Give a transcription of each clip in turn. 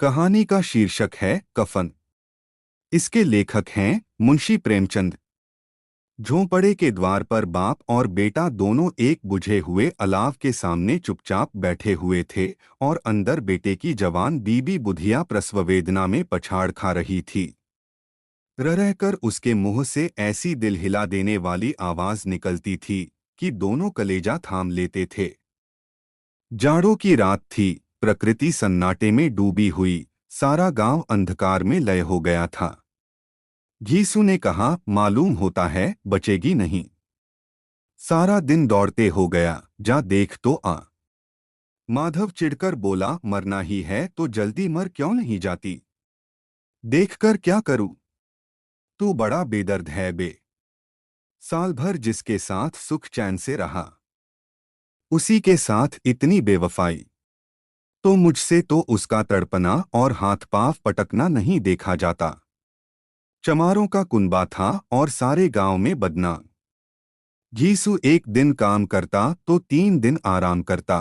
कहानी का शीर्षक है कफन। इसके लेखक हैं मुंशी प्रेमचंद। झोंपड़े के द्वार पर बाप और बेटा दोनों एक बुझे हुए अलाव के सामने चुपचाप बैठे हुए थे और अंदर बेटे की जवान बीबी बुधिया प्रसव वेदना में पछाड़ खा रही थी। रह उसके मुंह से ऐसी दिल हिला देने वाली आवाज निकलती थी कि दोनों कलेजा थाम लेते थे। जाड़ों की रात थी, प्रकृति सन्नाटे में डूबी हुई, सारा गांव अंधकार में लय हो गया था। घीसू ने कहा, मालूम होता है बचेगी नहीं। सारा दिन दौड़ते हो गया, जा देख तो आ। माधव चिढ़कर बोला, मरना ही है तो जल्दी मर क्यों नहीं जाती? देखकर क्या करूं? तू बड़ा बेदर्द है बे। साल भर जिसके साथ सुख चैन से रहा, उसी के साथ इतनी बेवफाई। तो मुझसे तो उसका तड़पना और हाथ पांव पटकना नहीं देखा जाता। चमारों का कुनबा था और सारे गांव में बदनाम। घीसू एक दिन काम करता तो 3 दिन आराम करता।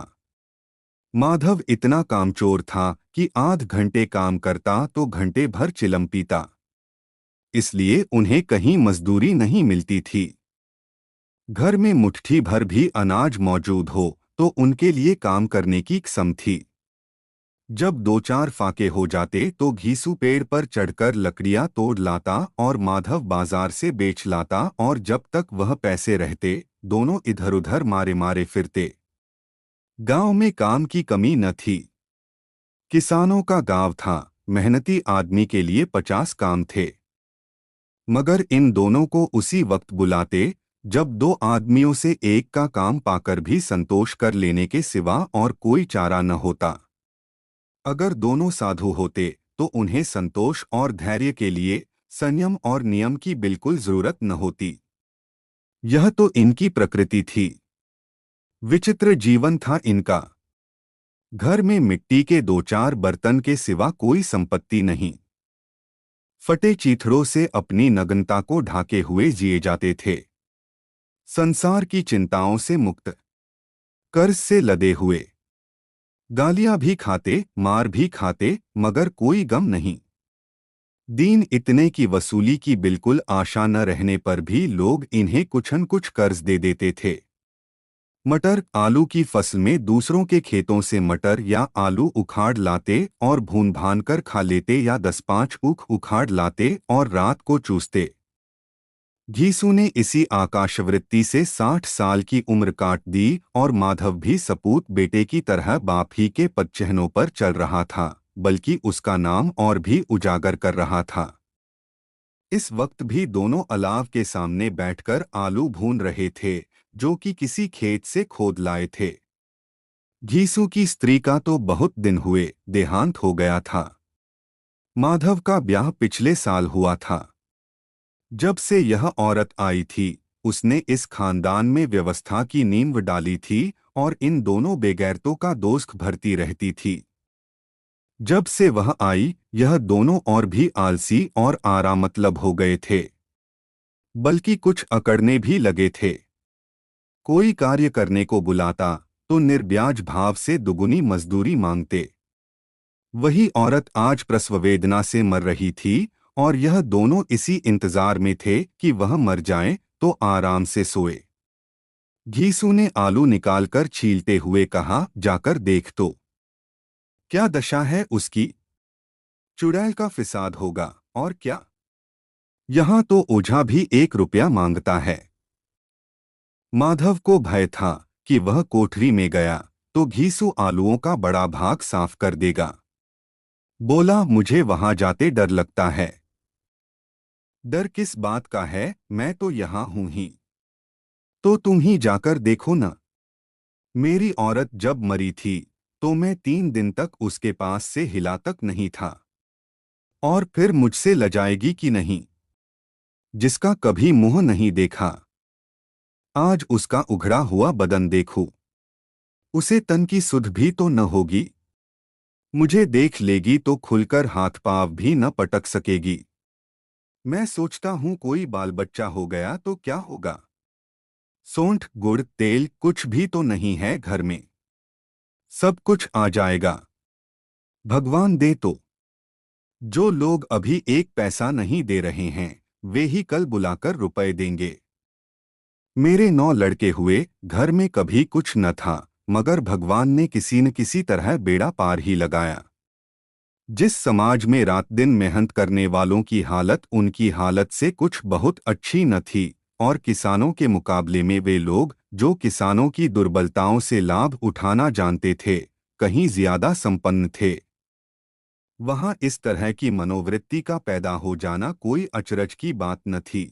माधव इतना कामचोर था कि आध घंटे काम करता तो घंटे भर चिलम पीता। इसलिए उन्हें कहीं मजदूरी नहीं मिलती थी। घर में मुट्ठी भर भी अनाज मौजूद हो तो उनके लिए काम करने की कसम थी। जब 2-4 फाके हो जाते तो घीसू पेड़ पर चढ़कर लकड़ियां तोड़ लाता और माधव बाजार से बेच लाता, और जब तक वह पैसे रहते दोनों इधर उधर मारे मारे फिरते। गांव में काम की कमी न थी। किसानों का गांव था, मेहनती आदमी के लिए 50 काम थे। मगर इन दोनों को उसी वक्त बुलाते जब दो आदमियों से एक का काम पाकर भी संतोष कर लेने के सिवा और कोई चारा न होता। अगर दोनों साधु होते तो उन्हें संतोष और धैर्य के लिए संयम और नियम की बिल्कुल जरूरत न होती। यह तो इनकी प्रकृति थी। विचित्र जीवन था इनका। घर में मिट्टी के 2-4 बर्तन के सिवा कोई संपत्ति नहीं। फटे चीथड़ों से अपनी नग्नता को ढाके हुए जिए जाते थे। संसार की चिंताओं से मुक्त, कर्ज से लदे हुए। गालियां भी खाते, मार भी खाते, मगर कोई गम नहीं। दीन इतने की वसूली की बिल्कुल आशा न रहने पर भी लोग इन्हें कुछन कुछ कर्ज दे देते थे। मटर आलू की फसल में दूसरों के खेतों से मटर या आलू उखाड़ लाते और भून भान कर खा लेते, या 10-5 ऊख उखाड़ लाते और रात को चूसते। घीसू ने इसी आकाशवृत्ति से 60 साल की उम्र काट दी और माधव भी सपूत बेटे की तरह बाप ही के पदचिह्नों पर चल रहा था, बल्कि उसका नाम और भी उजागर कर रहा था। इस वक्त भी दोनों अलाव के सामने बैठकर आलू भून रहे थे, जो कि किसी खेत से खोद लाए थे। घीसू की स्त्री का तो बहुत दिन हुए देहांत हो गया था। माधव का ब्याह पिछले साल हुआ था। जब से यह औरत आई थी, उसने इस खानदान में व्यवस्था की नींव डाली थी और इन दोनों बेगैरतों का दोस्त भरती रहती थी। जब से वह आई, यह दोनों और भी आलसी और आरामतलब हो गए थे, बल्कि कुछ अकड़ने भी लगे थे। कोई कार्य करने को बुलाता तो निर्ब्याज भाव से दुगुनी मजदूरी मांगते। वही औरत आज प्रसव वेदना से मर रही थी और यह दोनों इसी इंतजार में थे कि वह मर जाएं तो आराम से सोए। घीसू ने आलू निकालकर छीलते हुए कहा, जाकर देख तो क्या दशा है उसकी। चुड़ैल का फिसाद होगा और क्या। यहाँ तो ओझा भी 1 रुपया मांगता है। माधव को भय था कि वह कोठरी में गया तो घीसू आलूओं का बड़ा भाग साफ कर देगा। बोला, मुझे वहां जाते डर लगता है। डर किस बात का है, मैं तो यहाँ हूं ही। तो तुम ही जाकर देखो न। मेरी औरत जब मरी थी तो मैं 3 दिन तक उसके पास से हिला तक नहीं था। और फिर मुझसे लजाएगी कि नहीं? जिसका कभी मुंह नहीं देखा, आज उसका उघड़ा हुआ बदन देखूं। उसे तन की सुध भी तो न होगी। मुझे देख लेगी तो खुलकर हाथ पांव भी न पटक सकेगी। मैं सोचता हूं कोई बाल बच्चा हो गया तो क्या होगा। सोंठ गुड़ तेल कुछ भी तो नहीं है घर में। सब कुछ आ जाएगा, भगवान दे तो। जो लोग अभी एक पैसा नहीं दे रहे हैं वे ही कल बुलाकर रुपए देंगे। मेरे 9 लड़के हुए, घर में कभी कुछ न था, मगर भगवान ने किसी न किसी तरह बेड़ा पार ही लगाया। जिस समाज में रात दिन मेहनत करने वालों की हालत उनकी हालत से कुछ बहुत अच्छी न थी, और किसानों के मुकाबले में वे लोग जो किसानों की दुर्बलताओं से लाभ उठाना जानते थे, कहीं ज्यादा संपन्न थे। वहां इस तरह की मनोवृत्ति का पैदा हो जाना कोई अचरज की बात न थी।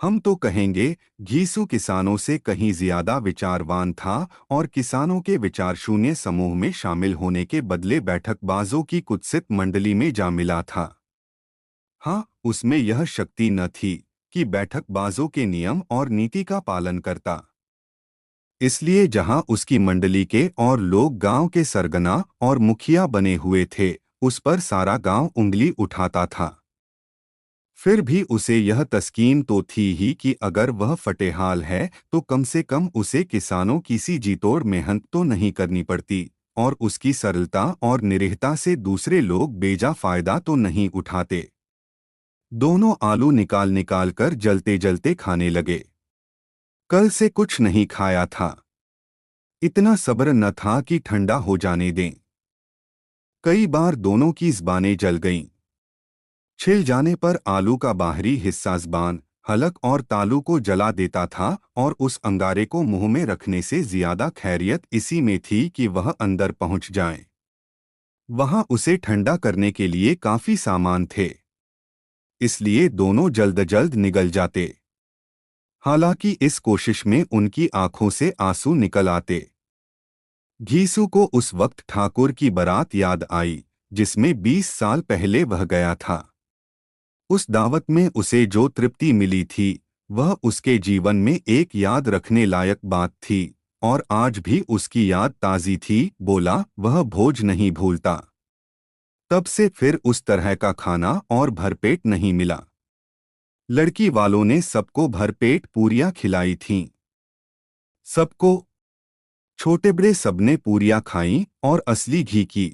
हम तो कहेंगे घीसू किसानों से कहीं ज्यादा विचारवान था और किसानों के विचार शून्य समूह में शामिल होने के बदले बैठकबाजों की कुत्सित मंडली में जा मिला था। हाँ, उसमें यह शक्ति न थी कि बैठकबाजों के नियम और नीति का पालन करता। इसलिए जहां उसकी मंडली के और लोग गांव के सरगना और मुखिया बने हुए थे, उस पर सारा गांव उंगली उठाता था। फिर भी उसे यह तस्कीन तो थी ही कि अगर वह फटेहाल है तो कम से कम उसे किसानों की सी जीतोड़ मेहनत तो नहीं करनी पड़ती, और उसकी सरलता और निरीहता से दूसरे लोग बेजा फायदा तो नहीं उठाते। दोनों आलू निकाल निकाल कर जलते जलते खाने लगे। कल से कुछ नहीं खाया था। इतना सब्र न था कि ठंडा हो जाने दें। कई बार दोनों की ज़बानें जल गईं। छिल जाने पर आलू का बाहरी हिस्सा ज़बान, हलक और तालू को जला देता था, और उस अंगारे को मुंह में रखने से ज्यादा खैरियत इसी में थी कि वह अंदर पहुंच जाए। वहां उसे ठंडा करने के लिए काफी सामान थे, इसलिए दोनों जल्द जल्द निगल जाते। हालांकि इस कोशिश में उनकी आंखों से आंसू निकल आते। घीसू को उस वक्त ठाकुर की बारात याद आई जिसमें 20 साल पहले वह गया था। उस दावत में उसे जो तृप्ति मिली थी वह उसके जीवन में एक याद रखने लायक बात थी, और आज भी उसकी याद ताज़ी थी। बोला, वह भोज नहीं भूलता। तब से फिर उस तरह का खाना और भरपेट नहीं मिला। लड़की वालों ने सबको भरपेट पूरियां खिलाई थीं। सबको, छोटे बड़े सबने पूरियां खाईं, और असली घी की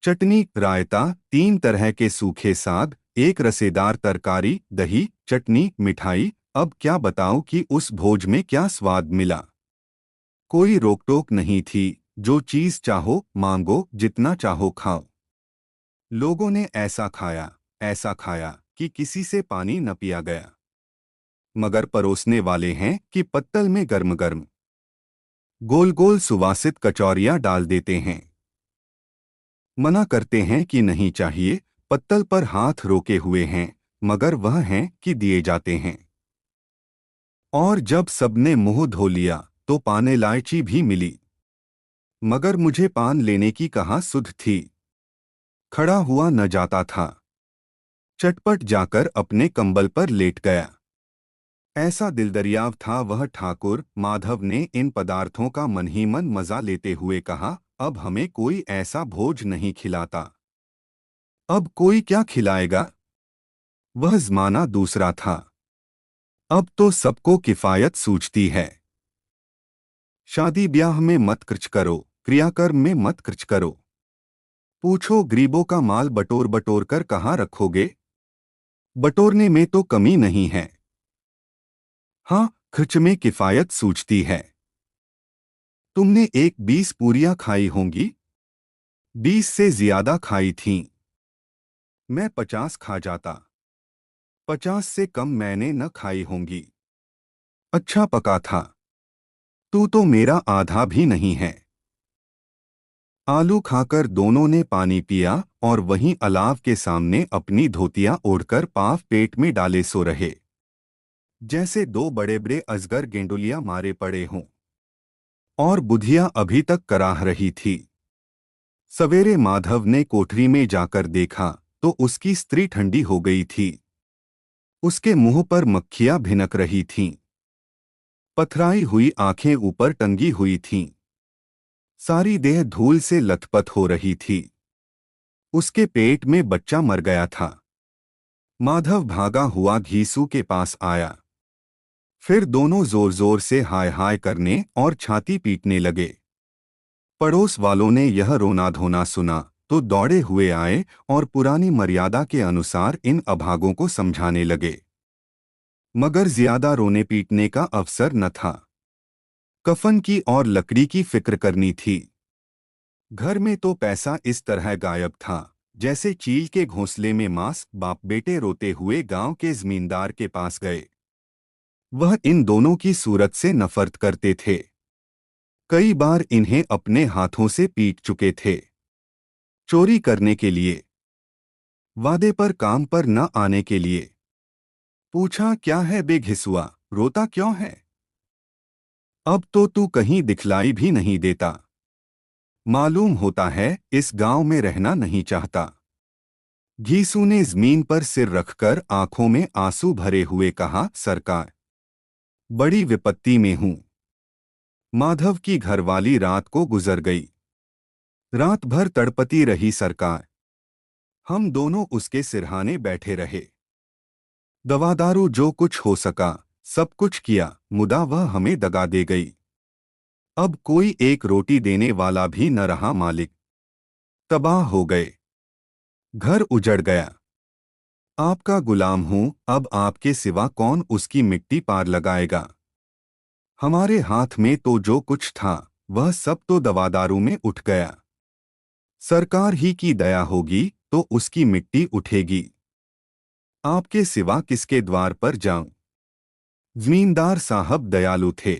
चटनी, रायता, 3 तरह के सूखे साग, एक रसेदार तरकारी, दही, चटनी, मिठाई। अब क्या बताऊं कि उस भोज में क्या स्वाद मिला। कोई रोक-टोक नहीं थी, जो चीज चाहो मांगो, जितना चाहो खाओ। लोगों ने ऐसा खाया कि किसी से पानी न पिया गया। मगर परोसने वाले हैं कि पत्तल में गर्म गर्म गोल गोल सुवासित कचौरियां डाल देते हैं। मना करते हैं कि नहीं चाहिए, पत्तल पर हाथ रोके हुए हैं, मगर वह हैं कि दिए जाते हैं। और जब सबने मुंह धो लिया तो पान इलायची भी मिली, मगर मुझे पान लेने की कहाँ सुध थी। खड़ा हुआ न जाता था। चटपट जाकर अपने कंबल पर लेट गया। ऐसा दिलदरियाव था वह। ठाकुर माधव ने इन पदार्थों का मन ही मन मजा लेते हुए कहा, अब हमें कोई ऐसा भोज नहीं खिलाता। अब कोई क्या खिलाएगा। वह ज़माना दूसरा था। अब तो सबको किफायत सूझती है। शादी ब्याह में मत खर्च करो, क्रियाकर्म में मत खर्च करो। पूछो गरीबों का माल बटोर बटोर कर कहाँ रखोगे। बटोरने में तो कमी नहीं है। हाँ, खर्च में किफायत सूझती है। तुमने एक 20 पूरियां खाई होंगी। 20 से ज्यादा खाई थीं। मैं 50 खा जाता। 50 से कम मैंने न खाई होंगी। अच्छा पका था। तू तो मेरा आधा भी नहीं है। आलू खाकर दोनों ने पानी पिया और वहीं अलाव के सामने अपनी धोतियां ओढ़कर पाव पेट में डाले सो रहे, जैसे दो बड़े बड़े अजगर गेंडुलियां मारे पड़े हों। और बुधिया अभी तक कराह रही थी। सवेरे माधव ने कोठरी में जाकर देखा तो उसकी स्त्री ठंडी हो गई थी। उसके मुंह पर मक्खियां भिनक रही थीं। पथराई हुई आंखें ऊपर टंगी हुई थीं। सारी देह धूल से लथपथ हो रही थी। उसके पेट में बच्चा मर गया था। माधव भागा हुआ घीसू के पास आया। फिर दोनों जोर जोर से हाय हाय करने और छाती पीटने लगे। पड़ोस वालों ने यह रोना धोना सुना तो दौड़े हुए आए और पुरानी मर्यादा के अनुसार इन अभागों को समझाने लगे। मगर ज्यादा रोने पीटने का अवसर न था। कफन की और लकड़ी की फिक्र करनी थी। घर में तो पैसा इस तरह गायब था जैसे चील के घोंसले में मांस। बाप बेटे रोते हुए गांव के जमींदार के पास गए। वह इन दोनों की सूरत से नफरत करते थे। कई बार इन्हें अपने हाथों से पीट चुके थे। चोरी करने के लिए, वादे पर काम पर न आने के लिए। पूछा, क्या है बे घिसुआ, रोता क्यों है? अब तो तू कहीं दिखलाई भी नहीं देता। मालूम होता है इस गांव में रहना नहीं चाहता। घीसू ने जमीन पर सिर रखकर आंखों में आंसू भरे हुए कहा, सरकार, बड़ी विपत्ति में हूं। माधव की घरवाली रात को गुजर गई। रात भर तड़पती रही सरकार। हम दोनों उसके सिरहाने बैठे रहे। दवादारू जो कुछ हो सका सब कुछ किया, मुदा वह हमें दगा दे गई। अब कोई एक रोटी देने वाला भी न रहा मालिक। तबाह हो गए। घर उजड़ गया। आपका गुलाम हूं, अब आपके सिवा कौन उसकी मिट्टी पार लगाएगा? हमारे हाथ में तो जो कुछ था वह सब तो दवादारू में उठ गया। सरकार ही की दया होगी तो उसकी मिट्टी उठेगी। आपके सिवा किसके द्वार पर जाऊं? जमींदार साहब दयालु थे,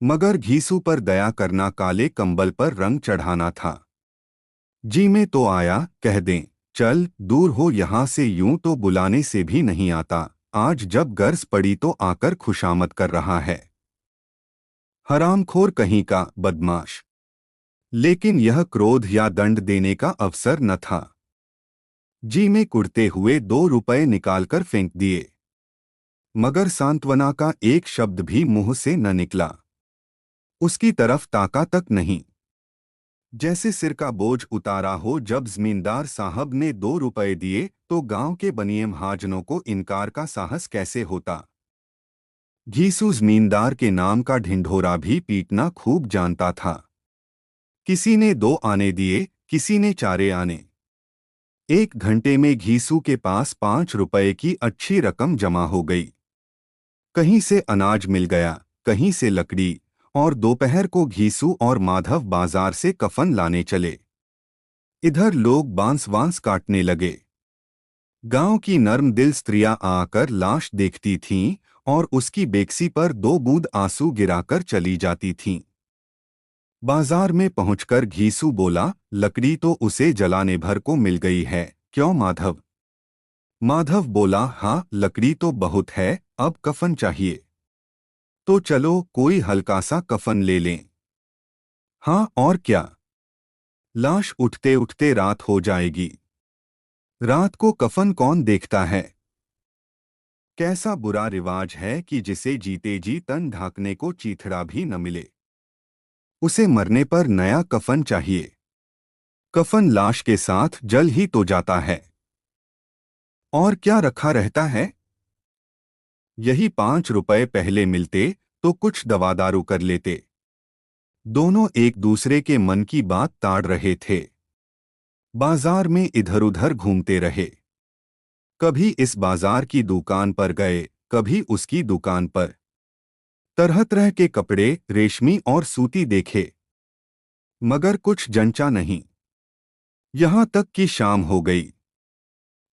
मगर घीसू पर दया करना काले कंबल पर रंग चढ़ाना था। जी में तो आया, कह दें, चल दूर हो यहां से, यूं तो बुलाने से भी नहीं आता। आज जब गर्ज पड़ी तो आकर खुशामद कर रहा है। हरामखोर कहीं का बदमाश। लेकिन यह क्रोध या दंड देने का अवसर न था। जी में कुड़ते हुए 2 रुपए निकालकर फेंक दिए, मगर सांत्वना का एक शब्द भी मुंह से न निकला। उसकी तरफ ताका तक नहीं। जैसे सिर का बोझ उतारा हो। जब जमींदार साहब ने 2 रुपए दिए तो गांव के बनिए महाजनों को इनकार का साहस कैसे होता। घीसू जमींदार के नाम का ढिंढोरा भी पीटना खूब जानता था। किसी ने 2 आने दिए, किसी ने 4 आने। 1 घंटे में घीसू के पास 5 रुपए की अच्छी रकम जमा हो गई। कहीं से अनाज मिल गया, कहीं से लकड़ी, और दोपहर को घीसू और माधव बाजार से कफन लाने चले। इधर लोग बांस वांस काटने लगे। गांव की नर्म दिल स्त्रियां आकर लाश देखती थीं और उसकी बेकसी पर 2 बूंद आंसू गिराकर चली जाती थीं। बाजार में पहुंचकर घीसू बोला, लकड़ी तो उसे जलाने भर को मिल गई है, क्यों माधव? माधव बोला, हाँ लकड़ी तो बहुत है, अब कफन चाहिए। तो चलो कोई हल्का सा कफन ले लें। हाँ और क्या, लाश उठते उठते रात हो जाएगी। रात को कफन कौन देखता है? कैसा बुरा रिवाज है कि जिसे जीते जी तन ढांकने को चीथड़ा भी न मिले, उसे मरने पर नया कफन चाहिए। कफन लाश के साथ जल ही तो जाता है, और क्या रखा रहता है? यही 5 रुपए पहले मिलते तो कुछ दवादारू कर लेते। दोनों एक दूसरे के मन की बात ताड़ रहे थे। बाजार में इधर उधर घूमते रहे। कभी इस बाजार की दुकान पर गए, कभी उसकी दुकान पर। तरह तरह के कपड़े, रेशमी और सूती देखे, मगर कुछ जंचा नहीं। यहां तक कि शाम हो गई।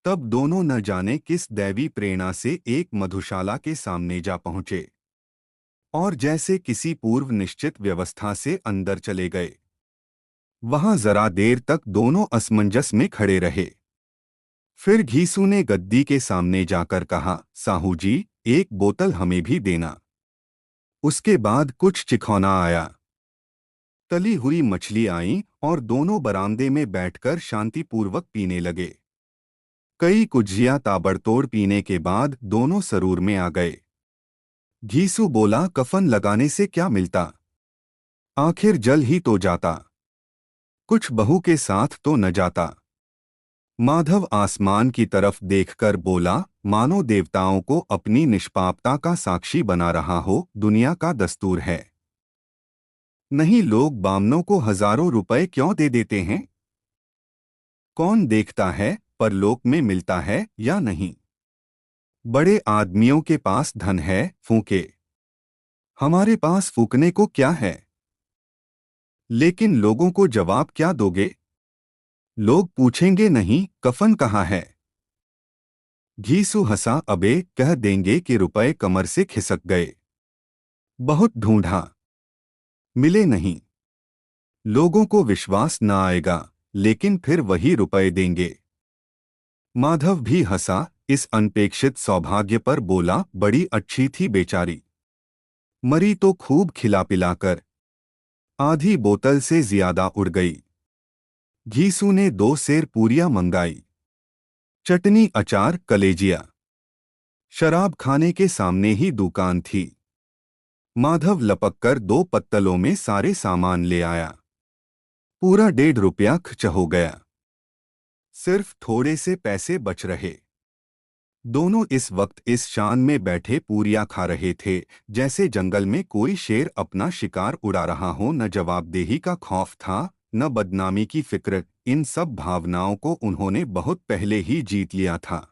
तब दोनों न जाने किस दैवी प्रेरणा से एक मधुशाला के सामने जा पहुंचे और जैसे किसी पूर्व निश्चित व्यवस्था से अंदर चले गए। वहां जरा देर तक दोनों असमंजस में खड़े रहे। फिर घीसू ने गद्दी के सामने जाकर कहा, साहू जी, एक बोतल हमें भी देना। उसके बाद कुछ चिखौना आया। तली हुई मछली आई और दोनों बरामदे में बैठकर शांतिपूर्वक पीने लगे। कई कुज्जियां ताबड़तोड़ पीने के बाद दोनों सरूर में आ गए। घीसू बोला, कफन लगाने से क्या मिलता? आखिर जल ही तो जाता, कुछ बहू के साथ तो न जाता। माधव आसमान की तरफ देखकर बोला, मानो देवताओं को अपनी निष्पापता का साक्षी बना रहा हो, दुनिया का दस्तूर है। नहीं लोग बामनों को हजारों रुपए क्यों दे देते हैं? कौन देखता है परलोक में मिलता है या नहीं। बड़े आदमियों के पास धन है, फूके। हमारे पास फूकने को क्या है। लेकिन लोगों को जवाब क्या दोगे। लोग पूछेंगे नहीं कफन कहाँ है। घीसू हंसा, अबे कह देंगे कि रुपए कमर से खिसक गए। बहुत ढूंढा, मिले नहीं। लोगों को विश्वास न आएगा, लेकिन फिर वही रुपए देंगे। माधव भी हंसा, इस अनपेक्षित सौभाग्य पर बोला, बड़ी अच्छी थी बेचारी। मरी तो खूब खिला पिलाकर। आधी बोतल से ज्यादा उड़ गई। घीसू ने 2 सेर पूरियां मंगाई। चटनी, अचार, कलेजिया। शराब खाने के सामने ही दुकान थी। माधव लपककर 2 पत्तलों में सारे सामान ले आया। पूरा 1.5 रुपया खर्च हो गया। सिर्फ थोड़े से पैसे बच रहे। दोनों इस वक्त इस शान में बैठे पूरियां खा रहे थे जैसे जंगल में कोई शेर अपना शिकार उड़ा रहा हो। न जवाबदेही का खौफ था, न बदनामी की फिक्र। इन सब भावनाओं को उन्होंने बहुत पहले ही जीत लिया था।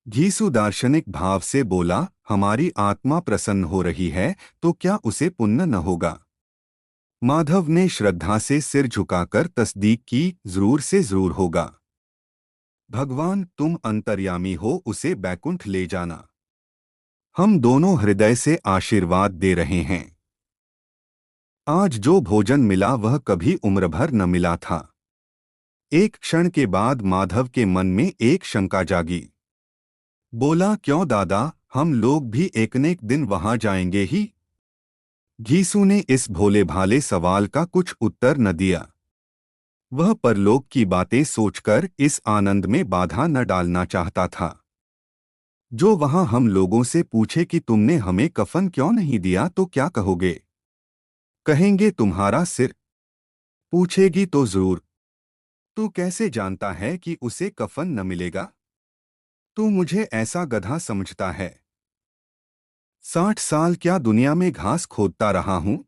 घीसू दार्शनिक भाव से बोला, हमारी आत्मा प्रसन्न हो रही है तो क्या उसे पुण्य न होगा। माधव ने श्रद्धा से सिर झुकाकर तस्दीक की, जरूर से जरूर होगा। भगवान तुम अंतर्यामी हो, उसे बैकुंठ ले जाना। हम दोनों हृदय से आशीर्वाद दे रहे हैं। आज जो भोजन मिला वह कभी उम्र भर न मिला था। एक क्षण के बाद माधव के मन में एक शंका जागी। बोला, क्यों दादा, हम लोग भी एक न एक दिन वहां जाएंगे ही। घीसू ने इस भोले भाले सवाल का कुछ उत्तर न दिया। वह परलोक की बातें सोचकर इस आनंद में बाधा न डालना चाहता था। जो वहां हम लोगों से पूछे कि तुमने हमें कफन क्यों नहीं दिया तो क्या कहोगे। कहेंगे तुम्हारा सिर। पूछेगी तो जरूर। तू कैसे जानता है कि उसे कफन न मिलेगा। तू मुझे ऐसा गधा समझता है। 60 साल क्या दुनिया में घास खोदता रहा हूं।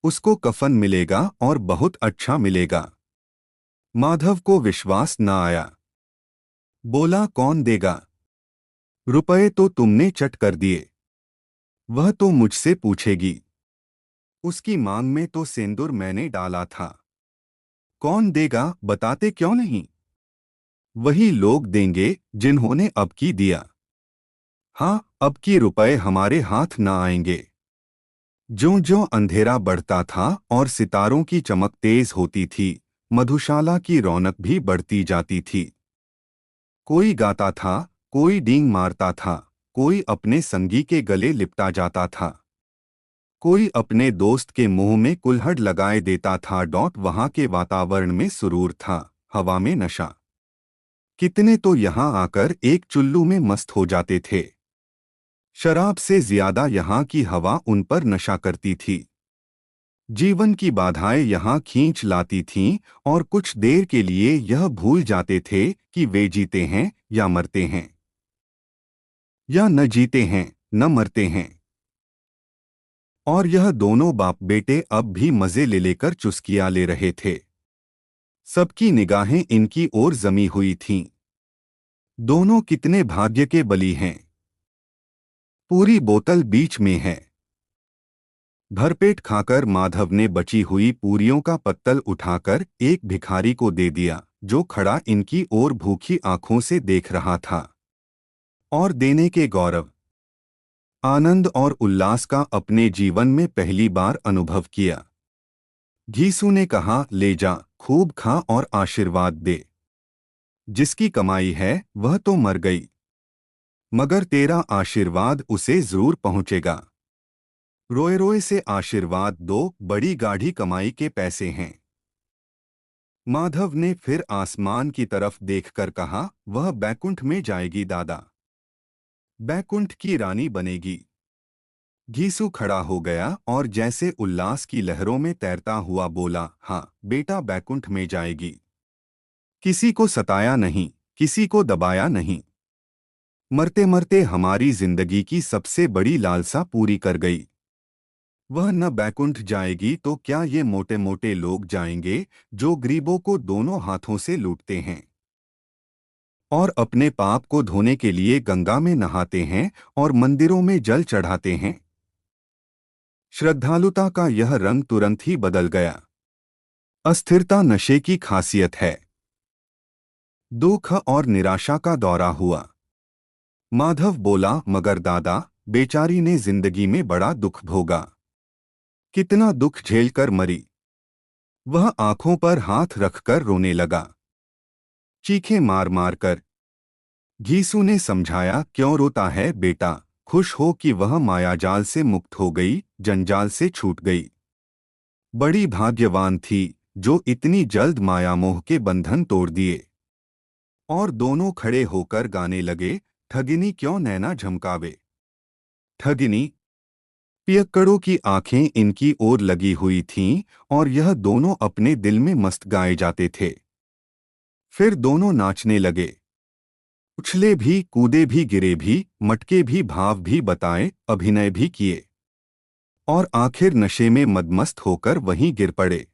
उसको कफन मिलेगा और बहुत अच्छा मिलेगा। माधव को विश्वास न आया। बोला, कौन देगा। रुपए तो तुमने चट कर दिए। वह तो मुझसे पूछेगी। उसकी मांग में तो सिंदूर मैंने डाला था। कौन देगा बताते क्यों नहीं। वही लोग देंगे जिन्होंने अब की दिया। हाँ, अब की रुपए हमारे हाथ न आएंगे। ज्यों-ज्यों अंधेरा बढ़ता था और सितारों की चमक तेज होती थी, मधुशाला की रौनक भी बढ़ती जाती थी। कोई गाता था, कोई डींग मारता था, कोई अपने संगी के गले लिपटा जाता था, कोई अपने दोस्त के मुंह में कुल्हड़ लगाए देता था। वहां के वातावरण में सुरूर था, हवा में नशा। कितने तो यहाँ आकर एक चुल्लू में मस्त हो जाते थे। शराब से ज्यादा यहाँ की हवा उन पर नशा करती थी। जीवन की बाधाएं यहाँ खींच लाती थीं और कुछ देर के लिए यह भूल जाते थे कि वे जीते हैं या मरते हैं, या न जीते हैं न मरते हैं। और यह दोनों बाप बेटे अब भी मजे ले लेकर चुस्कियां ले रहे थे। सबकी निगाहें इनकी ओर जमी हुई थीं। दोनों कितने भाग्य के बली हैं। पूरी बोतल बीच में है। भरपेट खाकर माधव ने बची हुई पूरियों का पत्तल उठाकर एक भिखारी को दे दिया, जो खड़ा इनकी ओर भूखी आंखों से देख रहा था। और देने के गौरव, आनंद और उल्लास का अपने जीवन में पहली बार अनुभव किया। घीसू ने कहा, ले जा, खूब खा और आशीर्वाद दे। जिसकी कमाई है वह तो मर गई, मगर तेरा आशीर्वाद उसे जरूर पहुंचेगा। रोए रोए से आशीर्वाद दो, बड़ी गाढ़ी कमाई के पैसे हैं। माधव ने फिर आसमान की तरफ देखकर कहा, वह बैकुंठ में जाएगी दादा। बैकुंठ की रानी बनेगी। घीसू खड़ा हो गया और जैसे उल्लास की लहरों में तैरता हुआ बोला, हाँ बेटा, बैकुंठ में जाएगी। किसी को सताया नहीं, किसी को दबाया नहीं। मरते मरते हमारी जिंदगी की सबसे बड़ी लालसा पूरी कर गई। वह न बैकुंठ जाएगी तो क्या ये मोटे मोटे लोग जाएंगे जो गरीबों को दोनों हाथों से लूटते हैं और अपने पाप को धोने के लिए गंगा में नहाते हैं और मंदिरों में जल चढ़ाते हैं। श्रद्धालुता का यह रंग तुरंत ही बदल गया। अस्थिरता नशे की खासियत है। दुख और निराशा का दौरा हुआ। माधव बोला, मगर दादा, बेचारी ने जिंदगी में बड़ा दुख भोगा। कितना दुख झेलकर मरी। वह आंखों पर हाथ रखकर रोने लगा, चीखें मार मार कर। घीसू ने समझाया, क्यों रोता है बेटा, खुश हो कि वह मायाजाल से मुक्त हो गई, जंजाल से छूट गई। बड़ी भाग्यवान थी जो इतनी जल्द मायामोह के बंधन तोड़ दिए। और दोनों खड़े होकर गाने लगे, ठगिनी क्यों नैना झमकावे। ठगिनी। पियक्कड़ों की आंखें इनकी ओर लगी हुई थीं और यह दोनों अपने दिल में मस्त गाए जाते थे। फिर दोनों नाचने लगे, उछले भी, कूदे भी, गिरे भी, मटके भी, भाव भी बताए, अभिनय भी किए और आखिर नशे में मदमस्त होकर वहीं गिर पड़े।